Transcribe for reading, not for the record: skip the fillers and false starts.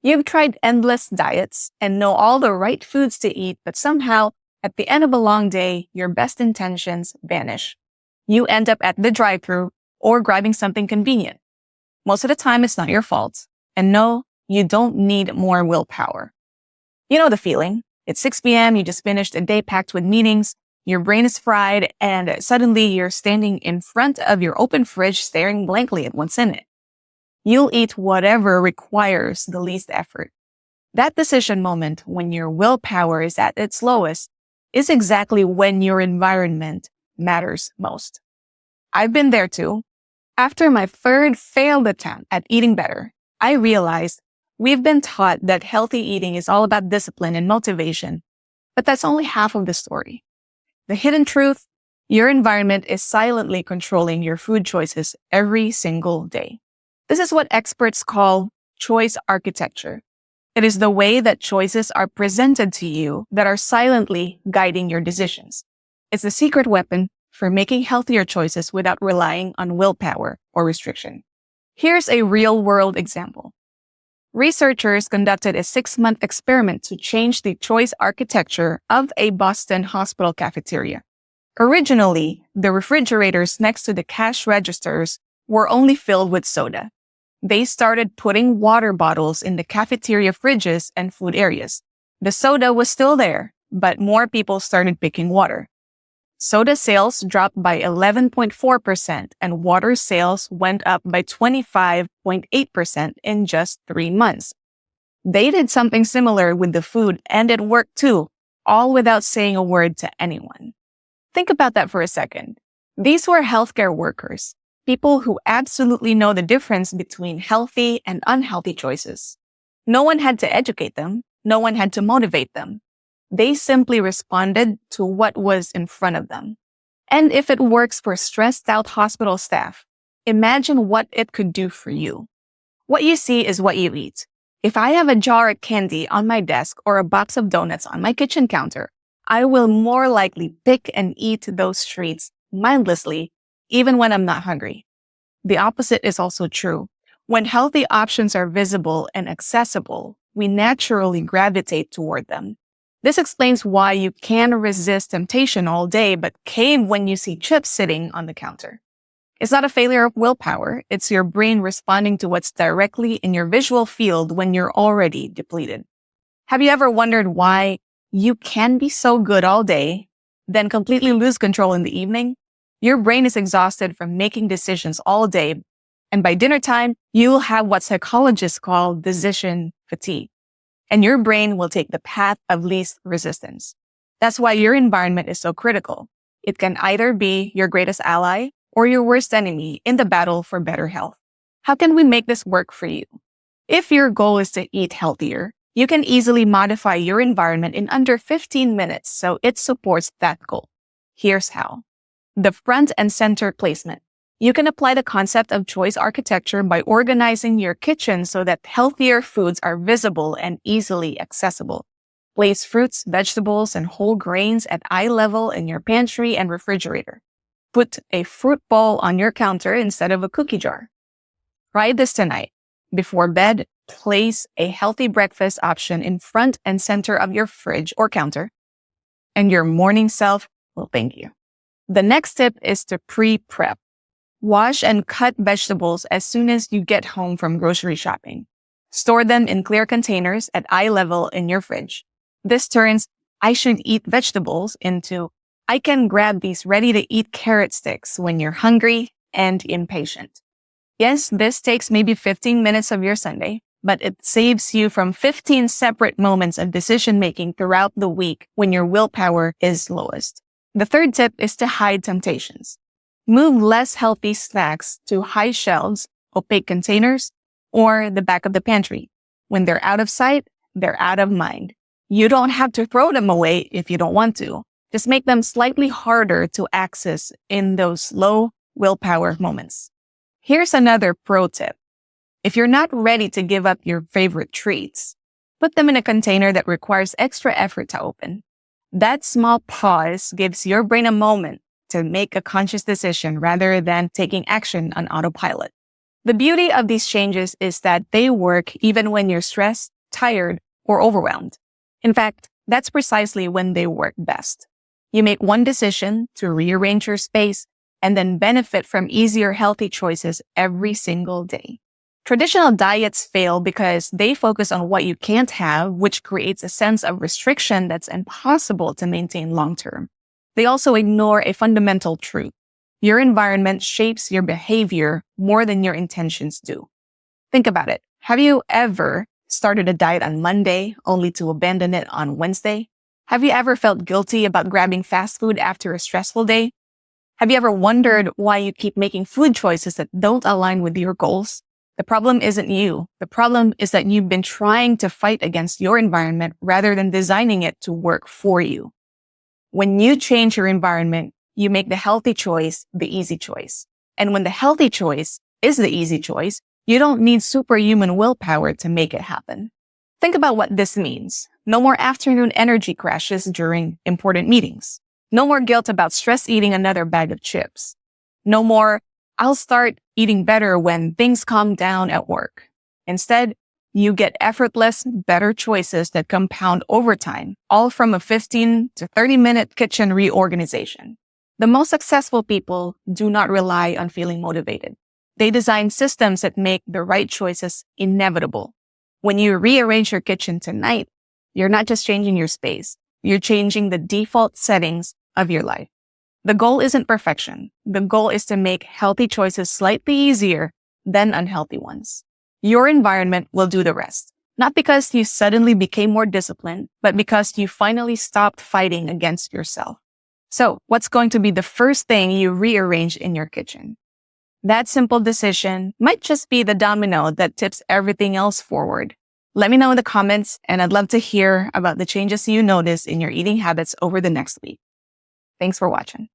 You've tried endless diets and know all the right foods to eat, but somehow, at the end of a long day, your best intentions vanish. You end up at the drive-thru or grabbing something convenient. Most of the time, it's not your fault. And no, you don't need more willpower. You know the feeling. It's 6 p.m., you just finished a day packed with meetings, your brain is fried, and suddenly you're standing in front of your open fridge staring blankly at what's in it. You'll eat whatever requires the least effort. That decision moment when your willpower is at its lowest is exactly when your environment matters most. I've been there too. After my third failed attempt at eating better, I realized we've been taught that healthy eating is all about discipline and motivation, but that's only half of the story. The hidden truth, your environment is silently controlling your food choices every single day. This is what experts call choice architecture. It is the way that choices are presented to you that are silently guiding your decisions. It's the secret weapon for making healthier choices without relying on willpower or restriction. Here's a real-world example. Researchers conducted a 6-month experiment to change the choice architecture of a Boston hospital cafeteria. Originally, the refrigerators next to the cash registers were only filled with soda. They started putting water bottles in the cafeteria fridges and food areas. The soda was still there, but more people started picking water. Soda sales dropped by 11.4% and water sales went up by 25.8% in just 3 months. They did something similar with the food and it worked too, all without saying a word to anyone. Think about that for a second. These were healthcare workers. People who absolutely know the difference between healthy and unhealthy choices. No one had to educate them. No one had to motivate them. They simply responded to what was in front of them. And if it works for stressed out hospital staff, imagine what it could do for you. What you see is what you eat. If I have a jar of candy on my desk or a box of donuts on my kitchen counter, I will more likely pick and eat those treats mindlessly even when I'm not hungry. The opposite is also true. When healthy options are visible and accessible, we naturally gravitate toward them. This explains why you can resist temptation all day but cave when you see chips sitting on the counter. It's not a failure of willpower. It's your brain responding to what's directly in your visual field when you're already depleted. Have you ever wondered why you can be so good all day, then completely lose control in the evening? Your brain is exhausted from making decisions all day, and by dinner time, you'll have what psychologists call decision fatigue, and your brain will take the path of least resistance. That's why your environment is so critical. It can either be your greatest ally or your worst enemy in the battle for better health. How can we make this work for you? If your goal is to eat healthier, you can easily modify your environment in under 15 minutes so it supports that goal. Here's how. The front and center placement. You can apply the concept of choice architecture by organizing your kitchen so that healthier foods are visible and easily accessible. Place fruits, vegetables, and whole grains at eye level in your pantry and refrigerator. Put a fruit bowl on your counter instead of a cookie jar. Try this tonight. Before bed, place a healthy breakfast option in front and center of your fridge or counter, and your morning self will thank you. The next tip is to pre-prep. Wash and cut vegetables as soon as you get home from grocery shopping. Store them in clear containers at eye level in your fridge. This turns I should eat vegetables into I can grab these ready-to-eat carrot sticks when you're hungry and impatient. Yes, this takes maybe 15 minutes of your Sunday, but it saves you from 15 separate moments of decision-making throughout the week when your willpower is lowest. The third tip is to hide temptations. Move less healthy snacks to high shelves, opaque containers, or the back of the pantry. When they're out of sight, they're out of mind. You don't have to throw them away if you don't want to. Just make them slightly harder to access in those low willpower moments. Here's another pro tip. If you're not ready to give up your favorite treats, put them in a container that requires extra effort to open. That small pause gives your brain a moment to make a conscious decision rather than taking action on autopilot. The beauty of these changes is that they work even when you're stressed, tired, or overwhelmed. In fact, that's precisely when they work best. You make one decision to rearrange your space and then benefit from easier, healthy choices every single day. Traditional diets fail because they focus on what you can't have, which creates a sense of restriction that's impossible to maintain long-term. They also ignore a fundamental truth. Your environment shapes your behavior more than your intentions do. Think about it. Have you ever started a diet on Monday only to abandon it on Wednesday? Have you ever felt guilty about grabbing fast food after a stressful day? Have you ever wondered why you keep making food choices that don't align with your goals? The problem isn't you. The problem is that you've been trying to fight against your environment rather than designing it to work for you. When you change your environment, you make the healthy choice the easy choice. And when the healthy choice is the easy choice, you don't need superhuman willpower to make it happen. Think about what this means. No more afternoon energy crashes during important meetings. No more guilt about stress eating another bag of chips. No more, I'll start eating better when things calm down at work. Instead, you get effortless, better choices that compound over time, all from a 15 to 30-minute kitchen reorganization. The most successful people do not rely on feeling motivated. They design systems that make the right choices inevitable. When you rearrange your kitchen tonight, you're not just changing your space, you're changing the default settings of your life. The goal isn't perfection. The goal is to make healthy choices slightly easier than unhealthy ones. Your environment will do the rest. Not because you suddenly became more disciplined, but because you finally stopped fighting against yourself. So, what's going to be the first thing you rearrange in your kitchen? That simple decision might just be the domino that tips everything else forward. Let me know in the comments, and I'd love to hear about the changes you notice in your eating habits over the next week. Thanks for watching.